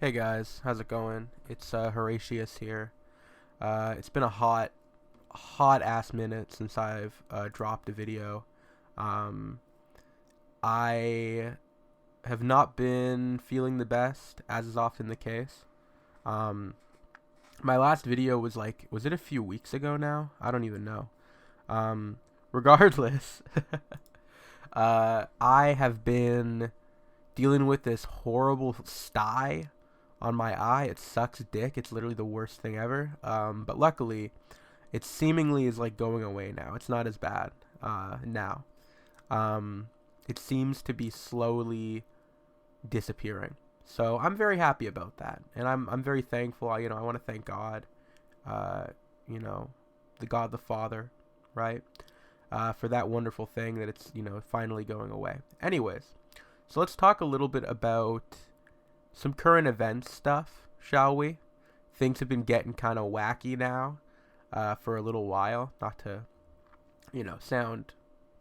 Hey guys, how's it going? It's Horatius here. It's been a hot ass minute since I've dropped a video. Um, I have not been feeling the best, as is often the case. Um, my last video was it a few weeks ago now? I don't even know. Um, regardless, I have been dealing with this horrible sty on my eye. It sucks dick. It's literally the worst thing ever. But luckily, it seemingly is like going away now. It's not as bad now. Um, it seems to be slowly disappearing. So I'm very happy about that, and I'm very thankful. I want to thank God, uh, you know, the God the Father, right, for that wonderful thing that it's finally going away. Anyways, so let's talk a little bit about some current events stuff, shall we? Things have been getting kind of wacky now for a little while. Not to, sound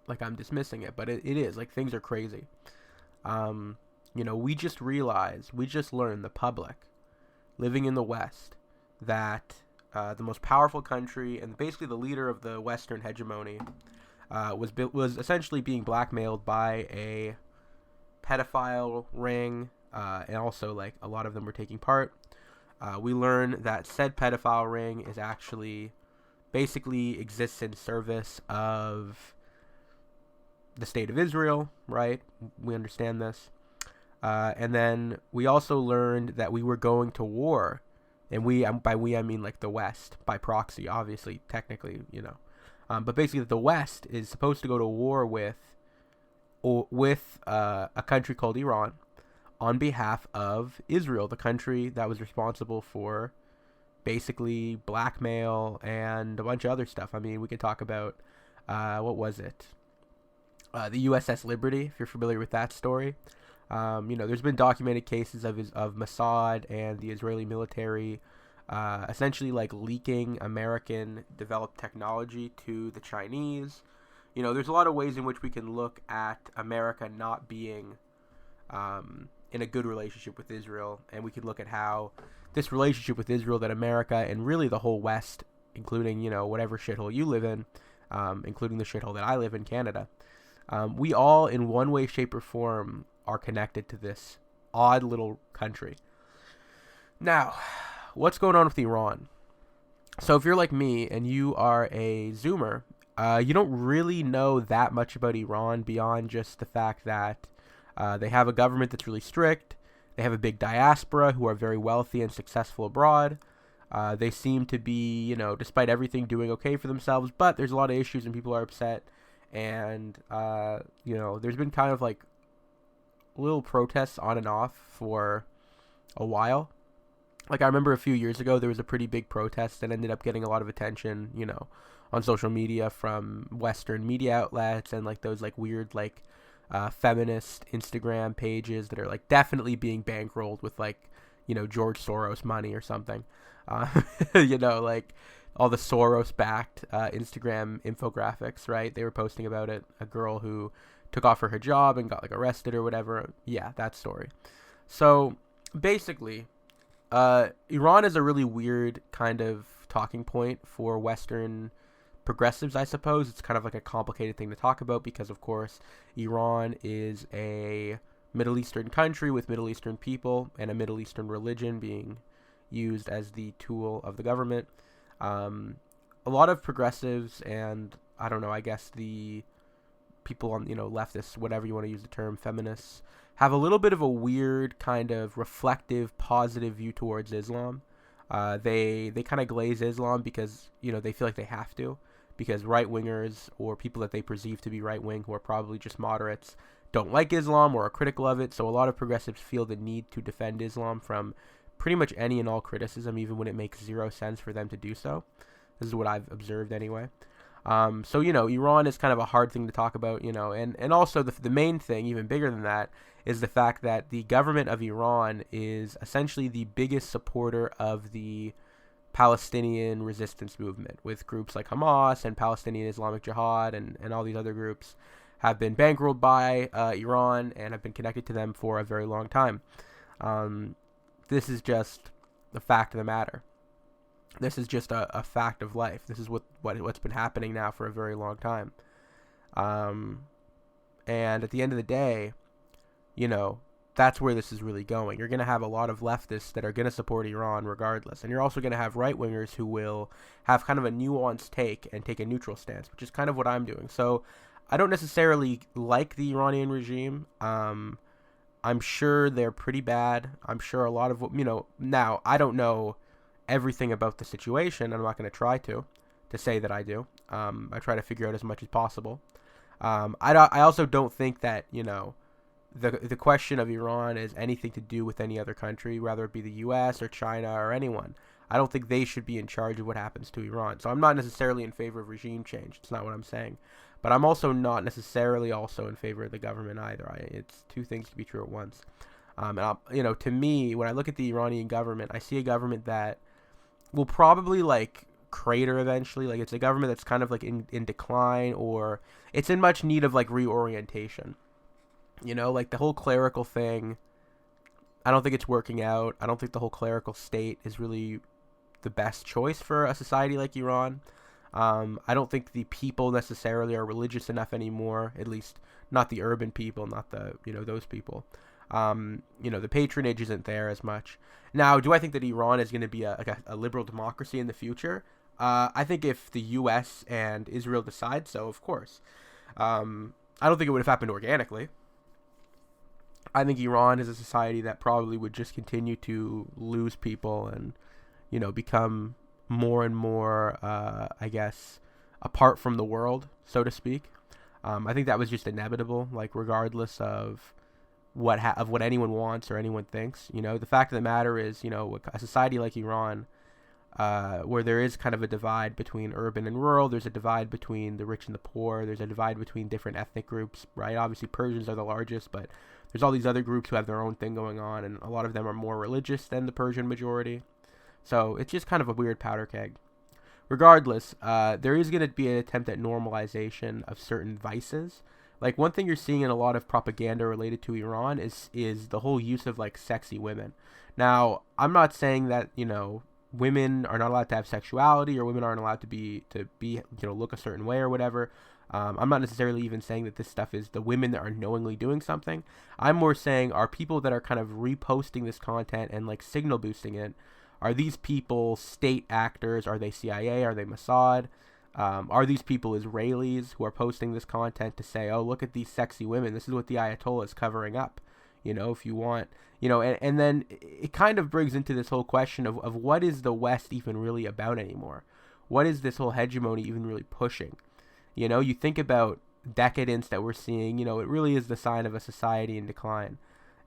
like I'm dismissing it, but it is. Like, things are crazy. Um, we just learned, the public, living in the West, that the most powerful country and basically the leader of the Western hegemony was essentially being blackmailed by a pedophile ring, and also like a lot of them were taking part. We learn that said pedophile ring is actually basically exists in service of the state of Israel, right? We understand this. And then we also learned that we were going to war, and by we I mean like the West by proxy, obviously, technically, but basically the West is supposed to go to war with a country called Iran on behalf of Israel, the country that was responsible for basically blackmail and a bunch of other stuff. I mean, we could talk about what was it? The USS Liberty, if you're familiar with that story. There's been documented cases of Mossad and the Israeli military essentially like leaking American developed technology to the Chinese. There's a lot of ways in which we can look at America not being in a good relationship with Israel, and we can look at how this relationship with Israel that America and really the whole West, including whatever shithole you live in, including the shithole that I live in, Canada, we all in one way, shape, or form are connected to this odd little country. Now, what's going on with Iran? So if you're like me and you are a Zoomer, you don't really know that much about Iran beyond just the fact that they have a government that's really strict. They have a big diaspora who are very wealthy and successful abroad. They seem to be, despite everything, doing okay for themselves, but there's a lot of issues and people are upset. And, there's been kind of like little protests on and off for a while. Like, I remember a few years ago, there was a pretty big protest that ended up getting a lot of attention, on social media from Western media outlets and like those like weird like feminist Instagram pages that are like definitely being bankrolled with like George Soros money or something. Uh, like all the Soros backed Instagram infographics, right? They were posting about it. A girl who took off her hijab and got like arrested or whatever. Yeah, that story. So basically, Iran is a really weird kind of talking point for Western progressives, I suppose. It's kind of like a complicated thing to talk about because, of course, Iran is a Middle Eastern country with Middle Eastern people and a Middle Eastern religion being used as the tool of the government. A lot of progressives and, I don't know, I guess the people on, leftists, whatever you want to use the term, feminists, have a little bit of a weird kind of reflective, positive view towards Islam. They kind of glaze Islam because, they feel like they have to, because right-wingers or people that they perceive to be right-wing who are probably just moderates don't like Islam or are critical of it. So a lot of progressives feel the need to defend Islam from pretty much any and all criticism, even when it makes zero sense for them to do so. This is what I've observed anyway. So, Iran is kind of a hard thing to talk about, and also the main thing, even bigger than that, is the fact that the government of Iran is essentially the biggest supporter of the Palestinian resistance movement, with groups like Hamas and Palestinian Islamic Jihad and all these other groups have been bankrolled by Iran and have been connected to them for a very long time. this is just the fact of the matter. This is just a fact of life. This is what's been happening now for a very long time. And at the end of the day, that's where this is really going. You're going to have a lot of leftists that are going to support Iran regardless. And you're also going to have right-wingers who will have kind of a nuanced take and take a neutral stance, which is kind of what I'm doing. So I don't necessarily like the Iranian regime. I'm sure they're pretty bad. I'm sure a lot of, now I don't know everything about the situation. I'm not going to try to say that I do. I try to figure out as much as possible. I also don't think that, the question of Iran is anything to do with any other country, whether it be the U.S. or China or anyone. I don't think they should be in charge of what happens to Iran. So I'm not necessarily in favor of regime change. It's not what I'm saying. But I'm also not necessarily also in favor of the government either. It's two things to be true at once. To me, when I look at the Iranian government, I see a government that will probably crater eventually. It's a government that's kind of in decline, or it's in much need of reorientation. The whole clerical thing, I don't think it's working out. I don't think the whole clerical state is really the best choice for a society like Iran. I don't think the people necessarily are religious enough anymore, at least not the urban people, not the, those people. The patronage isn't there as much. Now, do I think that Iran is going to be a liberal democracy in the future? I think if the U.S. and Israel decide so, of course. I don't think it would have happened organically. I think Iran is a society that probably would just continue to lose people and, become more and more, apart from the world, so to speak. I think that was just inevitable, regardless of what anyone wants or anyone thinks. The fact of the matter is, a society like Iran, where there is kind of a divide between urban and rural, there's a divide between the rich and the poor, there's a divide between different ethnic groups, right? Obviously Persians are the largest, but there's all these other groups who have their own thing going on, and a lot of them are more religious than the Persian majority. So it's just kind of a weird powder keg. Regardless, there is going to be an attempt at normalization of certain vices. One thing you're seeing in a lot of propaganda related to Iran is the whole use of sexy women. Now, I'm not saying that, women are not allowed to have sexuality, or women aren't allowed to be look a certain way or whatever. I'm not necessarily even saying that this stuff is the women that are knowingly doing something. I'm more saying, are people that are kind of reposting this content and signal boosting it, are these people state actors? Are they CIA? Are they Mossad? Are these people Israelis who are posting this content to say, oh, look at these sexy women, this is what the Ayatollah is covering up, if you want, and then it kind of brings into this whole question of what is the West even really about anymore? What is this whole hegemony even really pushing? You think about decadence that we're seeing, it really is the sign of a society in decline.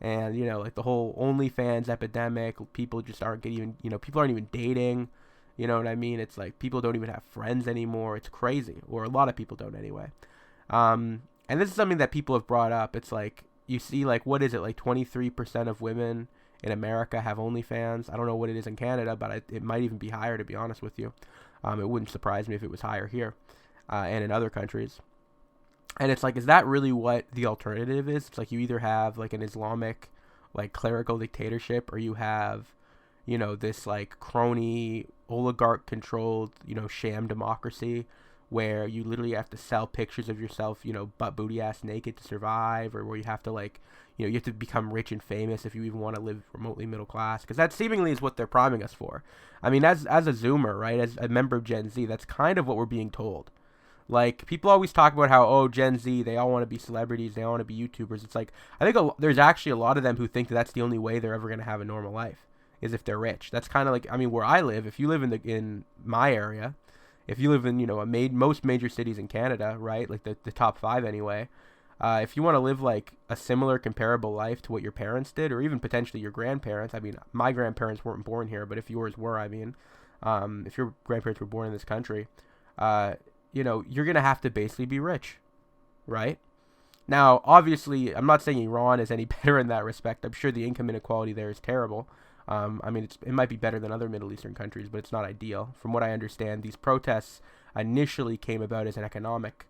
And, the whole OnlyFans epidemic, people just aren't getting even, people aren't even dating. You know what I mean? It's people don't even have friends anymore. It's crazy. Or a lot of people don't anyway. And this is something that people have brought up. It's you see, what is it? 23% of women in America have OnlyFans. I don't know what it is in Canada, but it might even be higher, to be honest with you. It wouldn't surprise me if it was higher here and in other countries. And it's is that really what the alternative is? It's you either have an Islamic clerical dictatorship, or you have this crony oligarch controlled sham democracy where you literally have to sell pictures of yourself butt booty ass naked to survive, or where you have to you have to become rich and famous if you even want to live remotely middle class, because that seemingly is what they're priming us for. I mean, as a Zoomer, right, as a member of Gen Z, that's kind of what we're being told. People always talk about how, oh, Gen Z, they all want to be celebrities, they all want to be YouTubers. It's I think there's actually a lot of them who think that that's the only way they're ever going to have a normal life, is if they're rich. That's kind of where I live, if you live in my area, if you live in, most major cities in Canada, right, the top 5 anyway, if you want to live a similar comparable life to what your parents did, or even potentially your grandparents, I mean, my grandparents weren't born here, but if yours were, if your grandparents were born in this country, you're going to have to basically be rich, right? Now, obviously, I'm not saying Iran is any better in that respect. I'm sure the income inequality there is terrible. It might be better than other Middle Eastern countries, but it's not ideal. From what I understand, these protests initially came about as an economic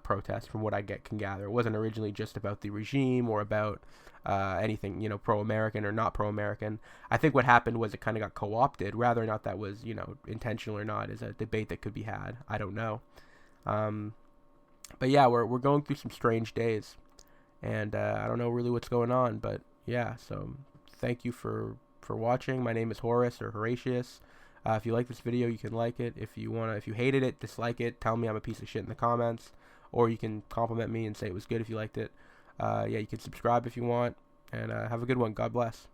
protest, from what I can gather. It wasn't originally just about the regime or about anything, pro-American or not pro-American. I think what happened was it kind of got co-opted. Whether or not that was, intentional or not is a debate that could be had. I don't know. But yeah, we're going through some strange days, and I don't know really what's going on. But yeah, so thank you for watching. My name is Horace or Horatius. If you like this video, you can like it. If you hated it, dislike it. Tell me I'm a piece of shit in the comments, or you can compliment me and say it was good if you liked it. Yeah, you can subscribe if you want, and have a good one. God bless.